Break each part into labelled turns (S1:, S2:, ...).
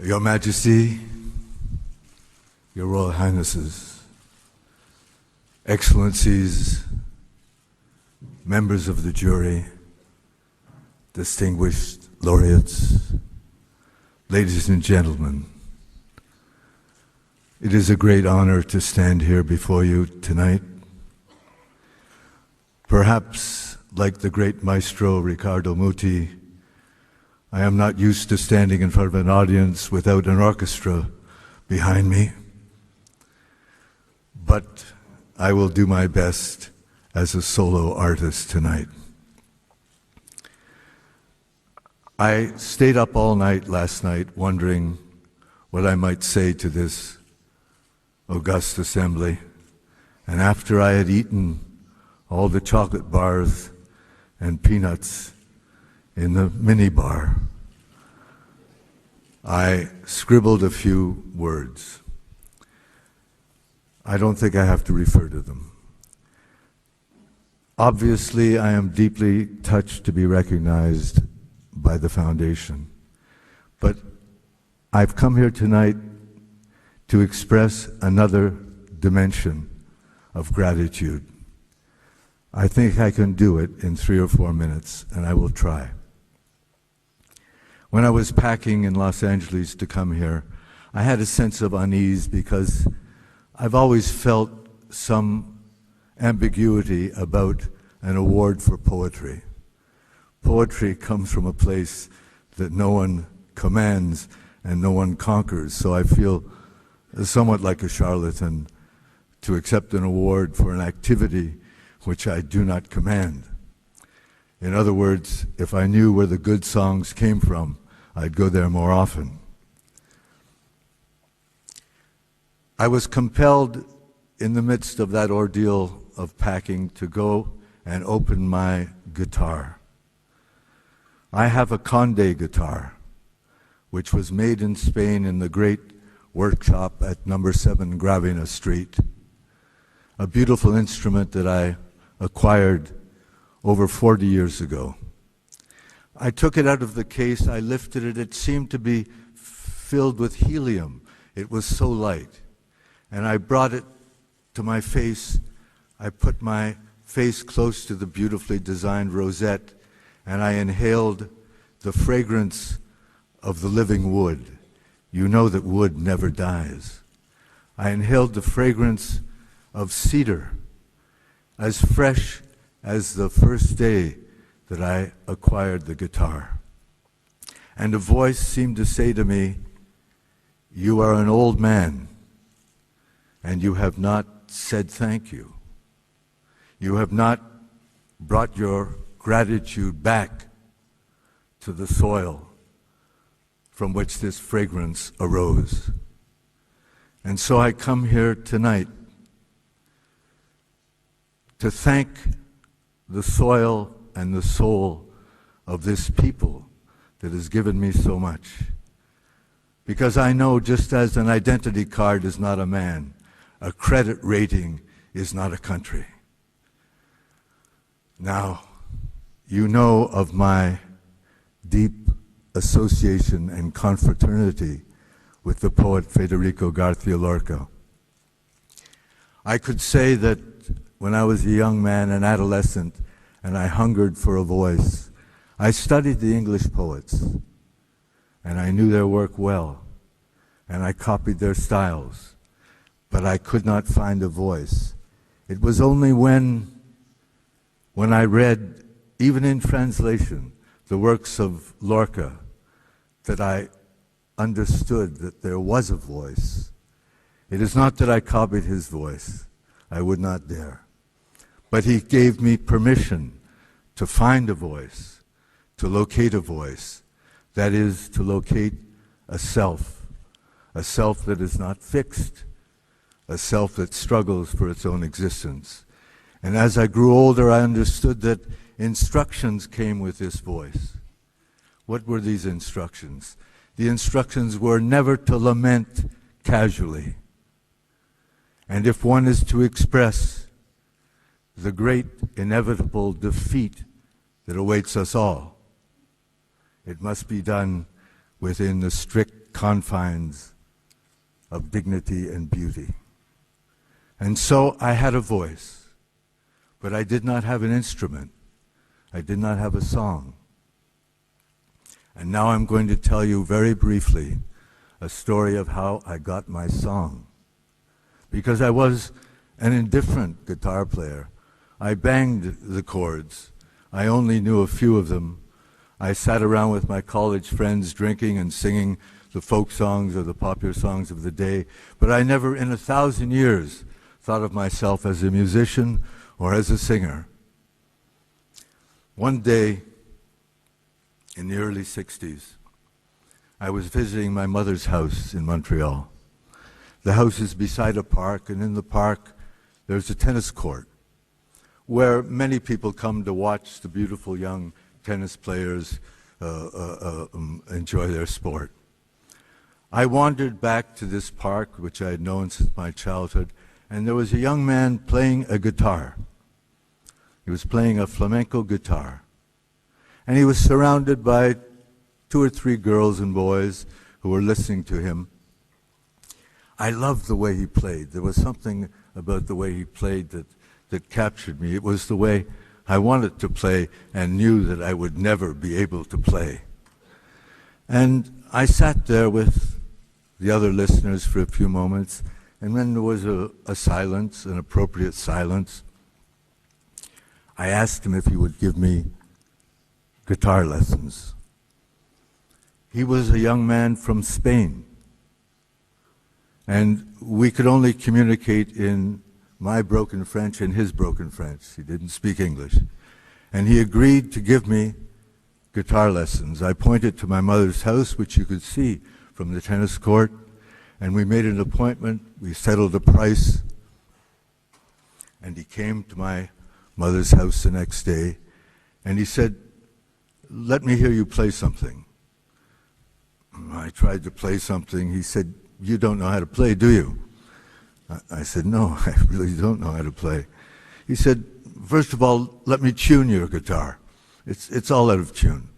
S1: Your Majesty, Your Royal Highnesses, Excellencies, members of the jury, distinguished laureates, ladies and gentlemen, it is a great honor to stand here before you tonight. Perhaps, like the great maestro Riccardo Muti, I am not used to standing in front of an audience without an orchestra behind me, but I will do my best as a solo artist tonight. I stayed up all night last night wondering what I might say to this august assembly, and after I had eaten all the chocolate bars and peanuts in the mini bar, I scribbled a few words. I don't think I have to refer to them. Obviously, I am deeply touched to be recognized by the Foundation, but I've come here tonight to express another dimension of gratitude. I think I can do it in 3 or 4 minutes, and I will try. When I was packing in Los Angeles to come here, I had a sense of unease because I've always felt some ambiguity about an award for poetry. Poetry comes from a place that no one commands and no one conquers, so I feel somewhat like a charlatan to accept an award for an activity which I do not command. In other words, if I knew where the good songs came from, I'd go there more often. I was compelled in the midst of that ordeal of packing to go and open my guitar. I have a Conde guitar, which was made in Spain in the great workshop at number 7 Gravina Street, a beautiful instrument that I acquired over 40 years ago. I took it out of the case, I lifted it, it seemed to be filled with helium. It was so light. And I brought it to my face. I put my face close to the beautifully designed rosette, and I inhaled the fragrance of the living wood. You know that wood never dies. I inhaled the fragrance of cedar, as fresh as the first day that I acquired the guitar. And a voice seemed to say to me, "You are an old man, and you have not said thank you. You have not brought your gratitude back to the soil from which this fragrance arose." And so I come here tonight to thank the soil and the soul of this people that has given me so much. Because I know, just as an identity card is not a man, a credit rating is not a country. Now, you know of my deep association and confraternity with the poet Federico García Lorca. I could say that when I was a young man, an adolescent, and I hungered for a voice, I studied the English poets, and I knew their work well, and I copied their styles, but I could not find a voice. It was only when I read, even in translation, the works of Lorca, that I understood that there was a voice. It is not that I copied his voice. I would not dare. But he gave me permission to find a voice, to locate a voice, that is, to locate a self that is not fixed, a self that struggles for its own existence. And as I grew older, I understood that instructions came with this voice. What were these instructions? The instructions were never to lament casually. And if one is to express the great inevitable defeat that awaits us all, it must be done within the strict confines of dignity and beauty. And so I had a voice, but I did not have an instrument. I did not have a song. And now I'm going to tell you very briefly a story of how I got my song. Because I was an indifferent guitar player. I banged the chords. I only knew a few of them. I sat around with my college friends drinking and singing the folk songs or the popular songs of the day, but I never in 1,000 years thought of myself as a musician or as a singer. One day, in the early 60s, I was visiting my mother's house in Montreal. The house is beside a park, and in the park there's a tennis court where many people come to watch the beautiful young tennis players enjoy their sport. I wandered back to this park, which I had known since my childhood, and there was a young man playing a guitar. He was playing a flamenco guitar. And he was surrounded by 2 or 3 girls and boys who were listening to him. I loved the way he played. There was something about the way he played that captured me. It was the way I wanted to play and knew that I would never be able to play. And I sat there with the other listeners for a few moments, and when there was a silence, an appropriate silence, I asked him if he would give me guitar lessons. He was a young man from Spain, and we could only communicate in my broken French and his broken French. He didn't speak English. And he agreed to give me guitar lessons. I pointed to my mother's house, which you could see from the tennis court, and we made an appointment. We settled a price, and he came to my mother's house the next day, and he said, "Let me hear you play something." I tried to play something. He said, "You don't know how to play, do you?" I said, "No, I really don't know how to play." He said, "First of all, let me tune your guitar. It's all out of tune."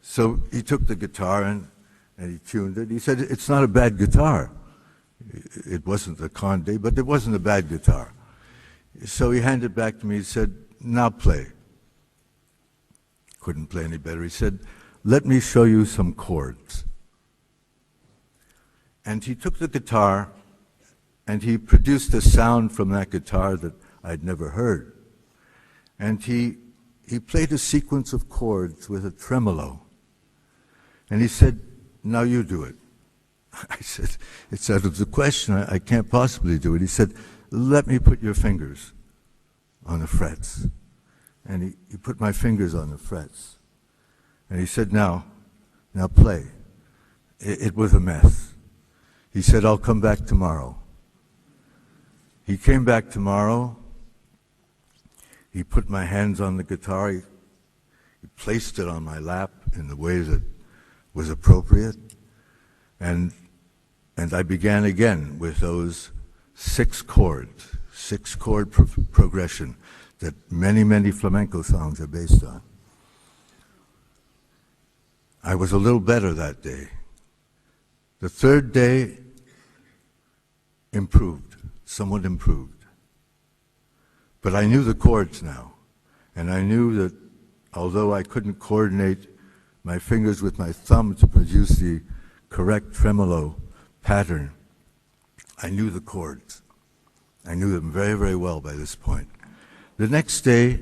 S1: So he took the guitar and he tuned it. He said, "It's not a bad guitar." It wasn't a Conde, but it wasn't a bad guitar. So he handed it back to me. He said, "Now play." Couldn't play any better. He said, "Let me show you some chords." And he took the guitar and he produced a sound from that guitar that I'd never heard. And he played a sequence of chords with a tremolo. And he said, "Now you do it." I said, "It's out of the question. I can't possibly do it." He said, "Let me put your fingers on the frets." And he put my fingers on the frets. And he said, now play." It was a mess. He said, "I'll come back tomorrow." He came back tomorrow. He put my hands on the guitar. He placed it on my lap in the way that was appropriate. And I began again with those 6 chords, 6-chord progression that many, many flamenco songs are based on. I was a little better that day. The 3rd day improved, somewhat improved. But I knew the chords now, and I knew that although I couldn't coordinate my fingers with my thumb to produce the correct tremolo pattern, I knew the chords. I knew them very, very well by this point. The next day,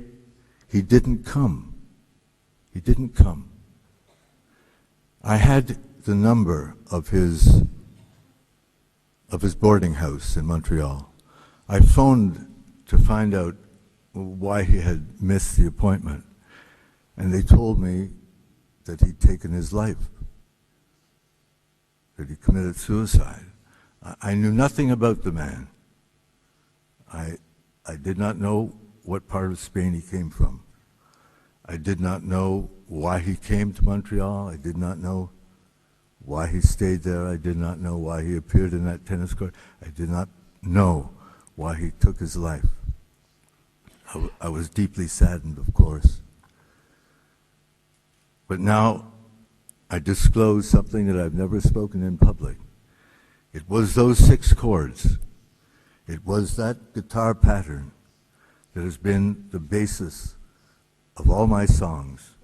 S1: he didn't come. He didn't come. I had the number of his boarding house in Montreal. I phoned to find out why he had missed the appointment, and they told me that he'd taken his life, that he committed suicide. I knew nothing about the man. I did not know what part of Spain he came from. I did not know why he came to Montreal. I did not know why he stayed there. I did not know why he appeared in that tennis court. I did not know why he took his life. I was deeply saddened, of course. But now I disclose something that I've never spoken in public. It was those 6 chords. It was that guitar pattern that has been the basis of all my songs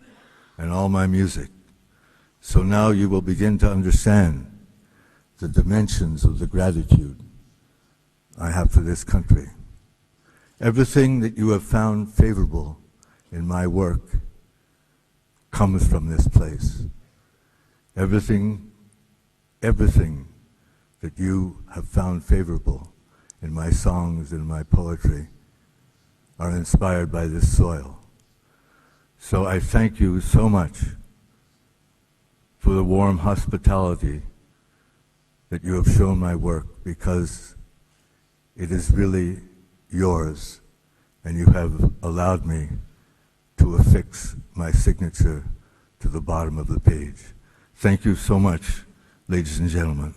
S1: and all my music. So now you will begin to understand the dimensions of the gratitude I have for this country. Everything that you have found favorable in my work comes from this place. Everything that you have found favorable in my songs and my poetry are inspired by this soil. So I thank you so much for the warm hospitality that you have shown my work, because it is really yours, and you have allowed me to affix my signature to the bottom of the page. Thank you so much, ladies and gentlemen.